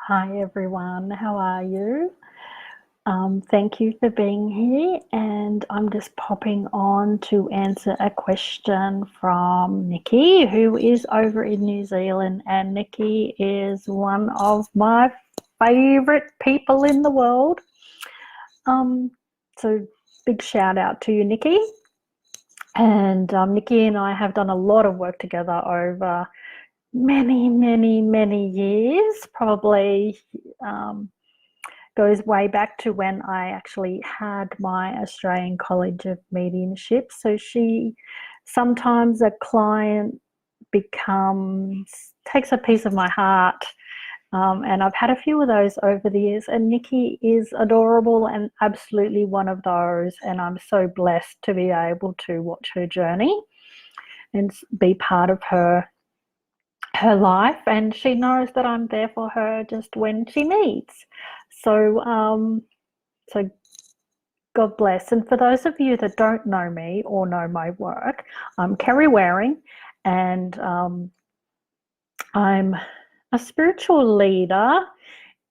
Hi everyone, how are you? Thank you for being here, and I'm just popping on to answer a question from Nicky, who is over in New Zealand. And Nicky is one of my favourite people in the world. So big shout out to you, Nicky. And Nicky and I have done a lot of work together over many years, probably goes way back to when I actually had my Australian College of Mediumship. So sometimes a client takes a piece of my heart. And I've had a few of those over the years, and Nicky is adorable and absolutely one of those. And I'm so blessed to be able to watch her journey and be part of her life, and she knows that I'm there for her just when she needs. So God bless. And for those of you that don't know me or know my work, I'm Kerry Waring, and I'm a spiritual leader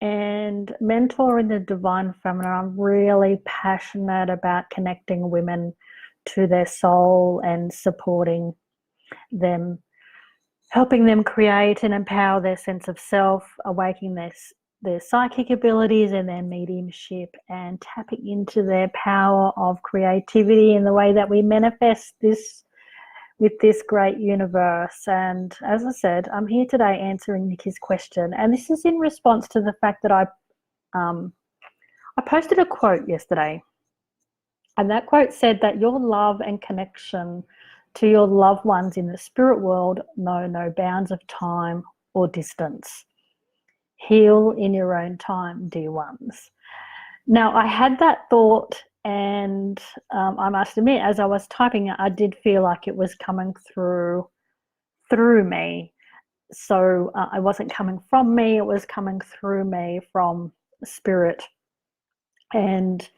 and mentor in the divine feminine. I'm really passionate about connecting women to their soul and supporting them, helping them create and empower their sense of self, awakening their psychic abilities and their mediumship, and tapping into their power of creativity in the way that we manifest this with this great universe. And as I said, I'm here today answering Nikki's question, and this is in response to the fact that I posted a quote yesterday, and that quote said that your love and connection to your loved ones in the spirit world know no bounds of time or distance. Heal in your own time, dear ones. Now, I had that thought, and I must admit, as I was typing it, I did feel like it was coming through me. So it wasn't coming from me, it was coming through me from spirit. And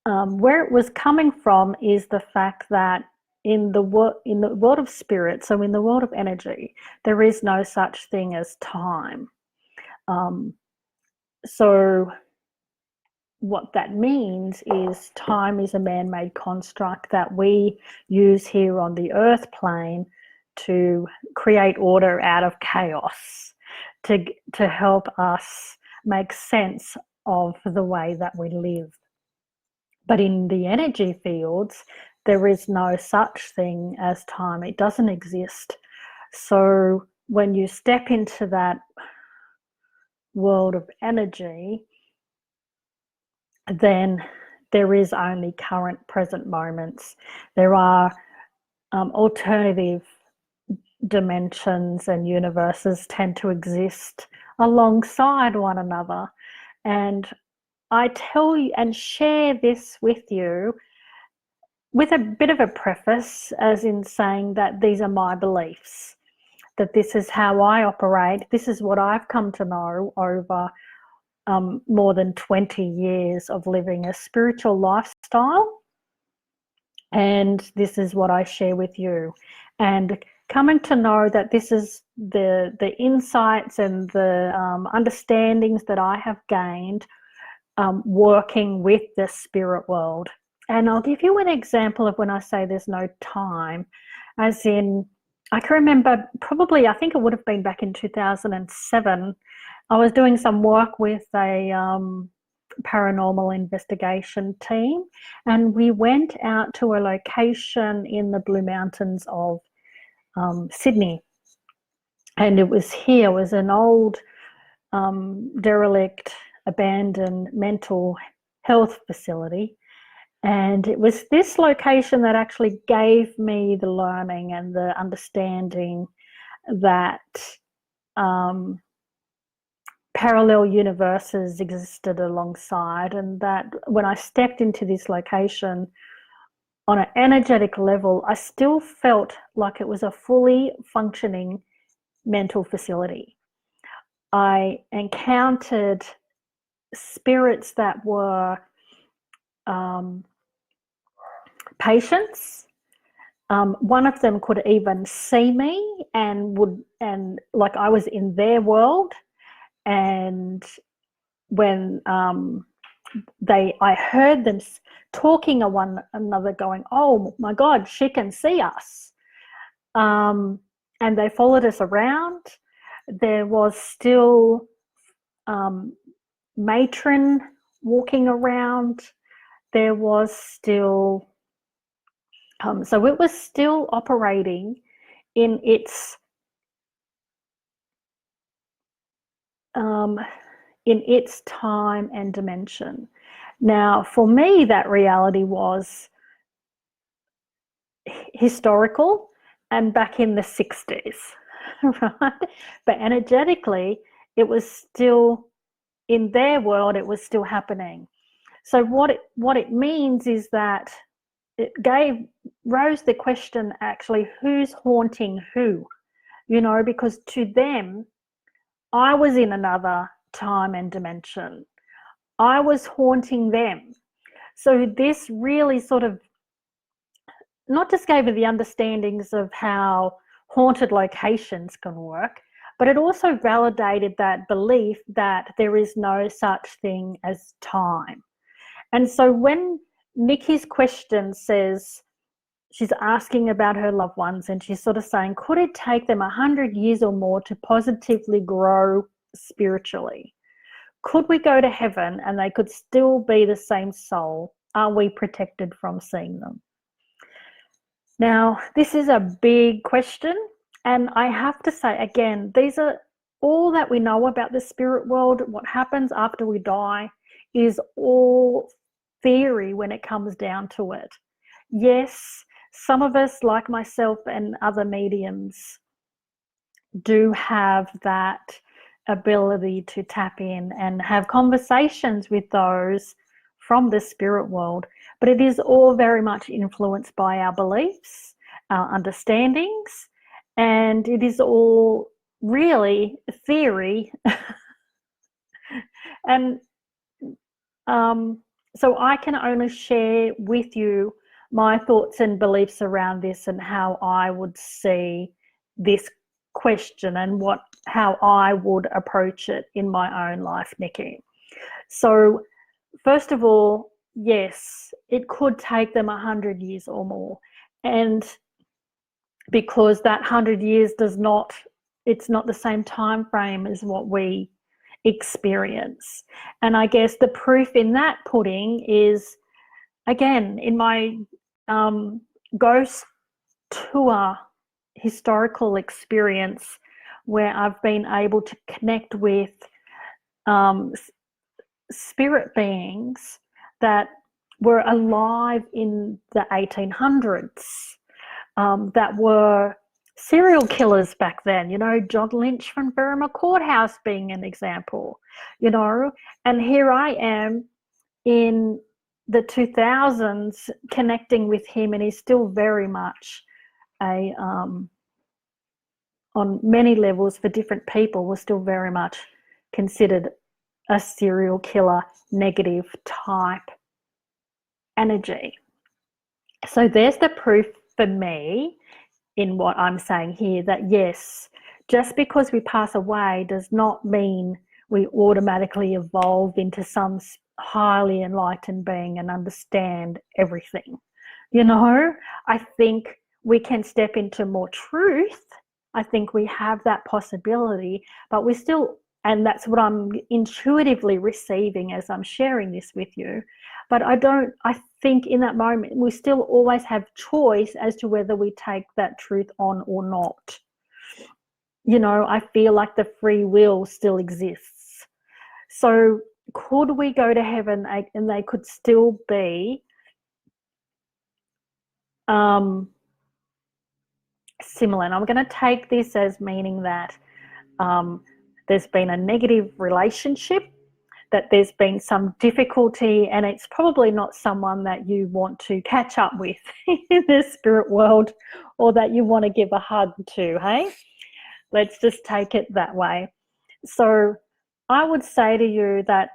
where it was coming from is the fact that in the world of spirit, so in the world of energy, there is no such thing as time. So what that means is time is a man-made construct that we use here on the earth plane to create order out of chaos, to help us make sense of the way that we live. But in the energy fields, there is no such thing as time. It doesn't exist. So when you step into that world of energy, then there is only current present moments. There are alternative dimensions and universes tend to exist alongside one another. And I tell you and share this with you with a bit of a preface, as in saying that these are my beliefs, that this is how I operate. This is what I've come to know over more than 20 years of living a spiritual lifestyle. And this is what I share with you. And coming to know that this is the insights and the understandings that I have gained working with the spirit world. And I'll give you an example of when I say there's no time, as in, I can remember probably, I think it would have been back in 2007, I was doing some work with a paranormal investigation team, and we went out to a location in the Blue Mountains of Sydney. And it was an old derelict, abandoned mental health facility. And it was this location that actually gave me the learning and the understanding that parallel universes existed alongside, and that when I stepped into this location on an energetic level, I still felt like it was a fully functioning mental facility. I encountered spirits that were patients. One of them could even see me and like I was in their world, And when I heard them talking to one another, going, "Oh my God, she can see us," and they followed us around. There was still matron walking around. There was still so it was still operating in its time and dimension. Now, for me, that reality was historical and back in the 60s, right? But energetically, it was still, in their world, it was still happening. So what it means is that it rose the question, actually, who's haunting who? Because to them, I was in another time and dimension. I was haunting them. So this really sort of not just gave me the understandings of how haunted locations can work, but it also validated that belief that there is no such thing as time. And so when Nicky's question says, she's asking about her loved ones, and she's sort of saying, could it take them 100 years or more to positively grow spiritually? Could we go to heaven and they could still be the same soul? Are we protected from seeing them? Now, this is a big question, and I have to say, again, these are all that we know about the spirit world. What happens after we die is all theory when it comes down to it. Yes, some of us, like myself and other mediums, do have that ability to tap in and have conversations with those from the spirit world, but it is all very much influenced by our beliefs, our understandings, and it is all really theory. And so I can only share with you my thoughts and beliefs around this and how I would see this question and how I would approach it in my own life, Nicky. So first of all, yes, it could take them 100 years or more. And because that 100 years it's not the same time frame as what we experience. And I guess the proof in that pudding is, again, in my ghost tour historical experience, where I've been able to connect with spirit beings that were alive in the 1800s, that were serial killers back then, John Lynch from Berrima Courthouse being an example, and here I am in the 2000s connecting with him, and he's still very much on many levels for different people, was still very much considered a serial killer, negative type energy. So there's the proof for me in what I'm saying here, that yes, just because we pass away does not mean we automatically evolve into some highly enlightened being and understand everything. I think we can step into more truth. I think we have that possibility, but we still, and that's what I'm intuitively receiving as I'm sharing this with you. But I think in that moment, we still always have choice as to whether we take that truth on or not. I feel like the free will still exists. So could we go to heaven and they could still be similar? And I'm going to take this as meaning that there's been a negative relationship, that there's been some difficulty, and it's probably not someone that you want to catch up with in the spirit world, or that you want to give a hug to, hey? Let's just take it that way. So I would say to you that,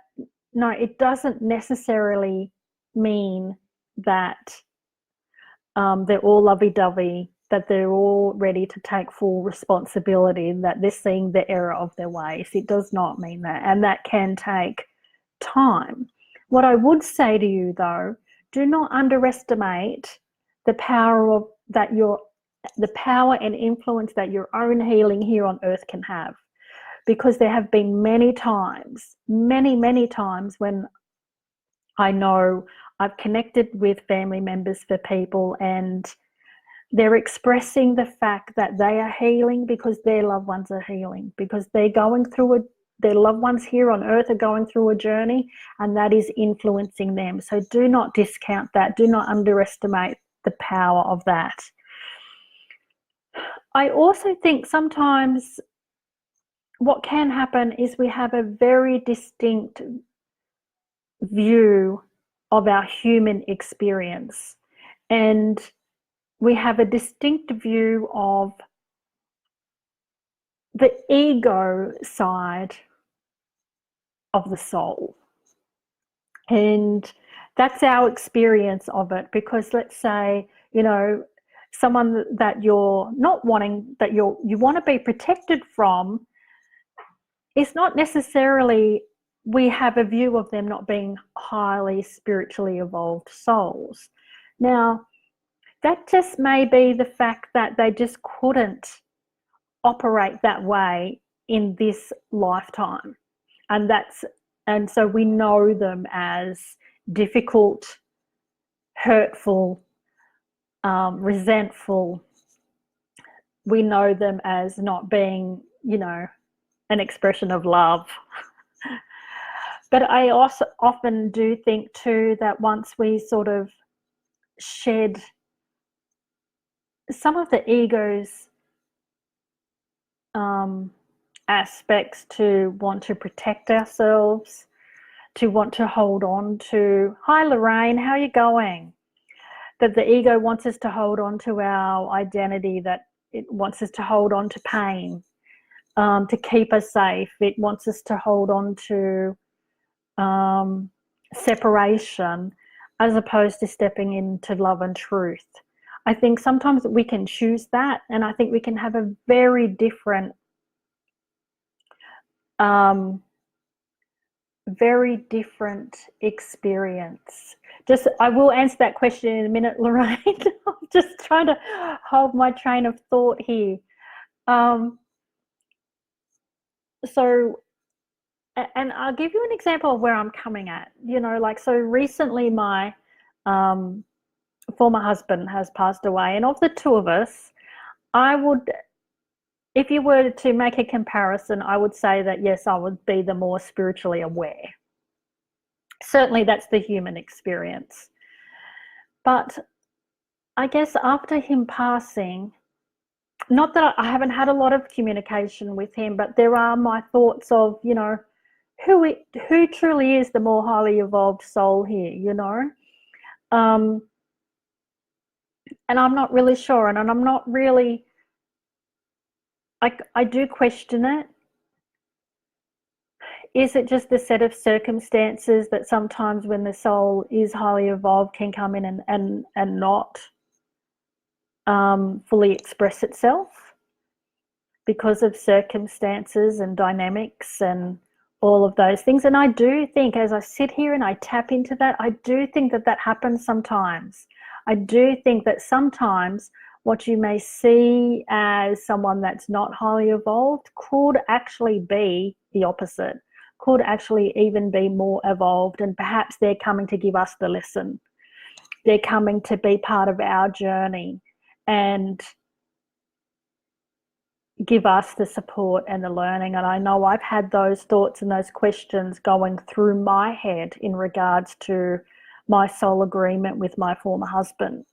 no, it doesn't necessarily mean that they're all lovey-dovey, that they're all ready to take full responsibility, that they're seeing the error of their ways. It does not mean that, and that can take time. What I would say to you, though, do not underestimate the power the power and influence that your own healing here on earth can have, because there have been many times, many times when I know I've connected with family members for people and they're expressing the fact that they are healing because their loved ones are healing, because they're going through their loved ones here on earth are going through a journey, and that is influencing them. So do not discount that. Do not underestimate the power of that. I also think sometimes what can happen is we have a very distinct view of our human experience, and we have a distinct view of the ego side of the soul. And that's our experience of it, because let's say, someone that you're not wanting, that you want to be protected from, is not necessarily, we have a view of them not being highly spiritually evolved souls. Now, that just may be the fact that they just couldn't operate that way in this lifetime. And so we know them as difficult, hurtful, resentful. We know them as not being, an expression of love. But I also often do think too that once we sort of shed some of the ego's aspects to want to protect ourselves, to want to hold on to, hi Lorraine, how are you going? That the ego wants us to hold on to our identity, that it wants us to hold on to pain, to keep us safe. It wants us to hold on to separation as opposed to stepping into love and truth. I think sometimes we can choose that, and I think we can have a very different experience. I will answer that question in a minute, Lorraine. I'm just trying to hold my train of thought here. So, and I'll give you an example of where I'm coming at. So recently my former husband has passed away, and of the two of us, if you were to make a comparison, I would say that yes, I would be the more spiritually aware. Certainly that's the human experience. But I guess after him passing, not that I haven't had a lot of communication with him, but there are my thoughts of, who truly is the more highly evolved soul here, and I'm not really sure, and I'm not really, I do question it. Is it just a set of circumstances that sometimes when the soul is highly evolved can come in and not fully express itself because of circumstances and dynamics and all of those things? And I do think, as I sit here and I tap into that, I do think that happens sometimes. I do think that sometimes what you may see as someone that's not highly evolved could actually be the opposite, could actually even be more evolved, and perhaps they're coming to give us the lesson. They're coming to be part of our journey and give us the support and the learning. And I know I've had those thoughts and those questions going through my head in regards to my soul agreement with my former husband.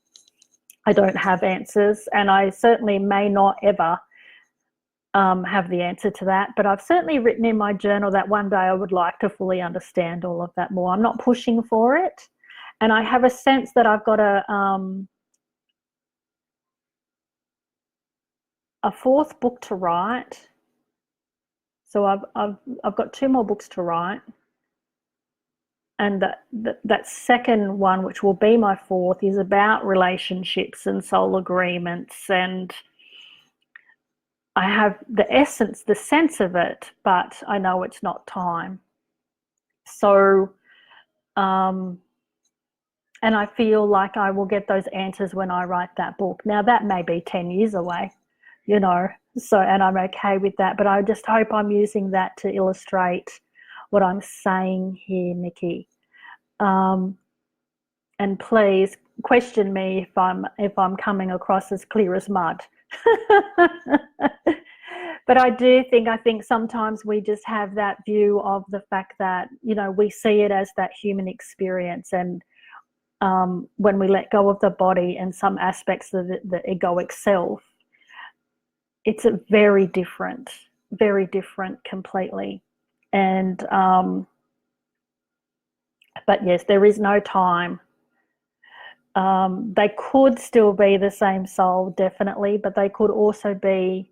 I don't have answers, and I certainly may not ever have the answer to that, but I've certainly written in my journal that one day I would like to fully understand all of that more. I'm not pushing for it, and I have a sense that I've got a fourth book to write. So I've got 2 more books to write, and that second one, which will be my fourth, is about relationships and soul agreements, and I have the essence, the sense of it, but I know it's not time. So, and I feel like I will get those answers when I write that book. Now, that may be 10 years away, you know, so, and I'm okay with that, but I just hope I'm using that to illustrate what I'm saying here, Nicky. And please question me if I'm coming across as clear as mud. But I think sometimes we just have that view of the fact that, you know, we see it as that human experience, and when we let go of the body and some aspects of the egoic self, it's a very different completely. And but yes, there is no time. They could still be the same soul, definitely, but they could also be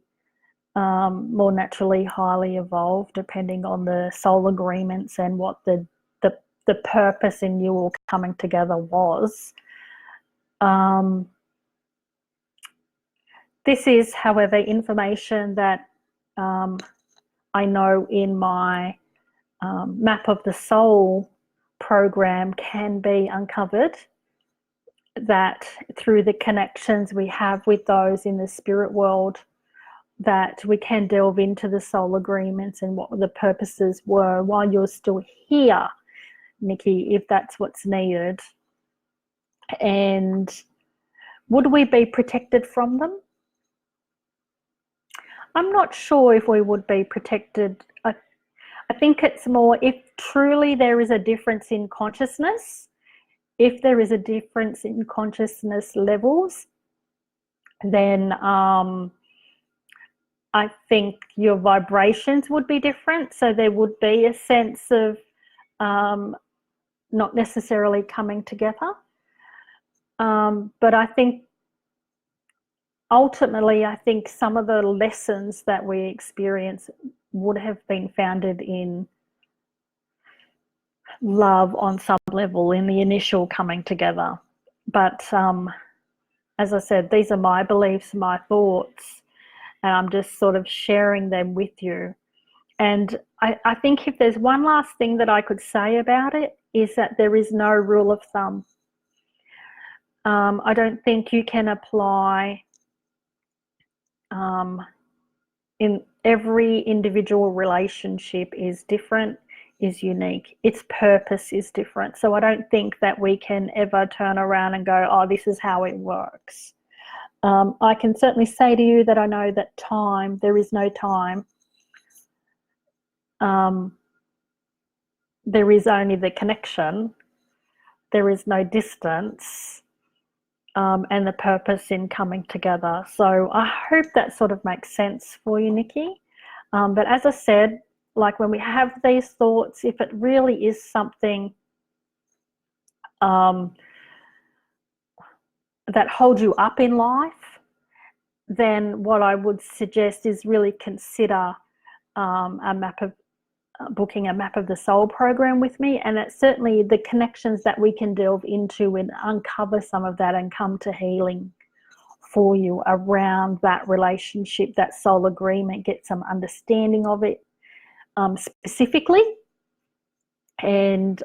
more naturally highly evolved, depending on the soul agreements and what the purpose in you all coming together was. This is, however, information that I know in my Map of the Soul program can be uncovered, that through the connections we have with those in the spirit world, that we can delve into the soul agreements and what the purposes were while you're still here, Nicky, if that's what's needed. And would we be protected from them? I'm not sure if we would be protected. I think it's more if truly there is a difference in consciousness, if there is a difference in consciousness levels, then I think your vibrations would be different. So there would be a sense of not necessarily coming together. But I think ultimately, I think some of the lessons that we experience would have been founded in love on some level in the initial coming together. But as I said, these are my beliefs, my thoughts, and I'm just sort of sharing them with you. And I think if there's one last thing that I could say about it, is that there is no rule of thumb. I don't think you can apply in every individual relationship is different, is unique. Its purpose is different. So I don't think that we can ever turn around and go, oh, this is how it works. I can certainly say to you that I know that there is no time. There is only the connection. There is no distance, and the purpose in coming together. So I hope that sort of makes sense for you, Nicky. But as I said, like when we have these thoughts, if it really is something that holds you up in life, then what I would suggest is really consider booking a Map of the Soul program with me, and it's certainly the connections that we can delve into and uncover some of that and come to healing for you around that relationship, that soul agreement, get some understanding of it specifically, and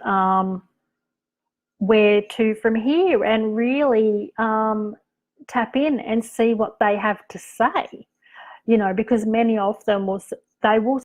where to from here, and really tap in and see what they have to say, you know, because many of them will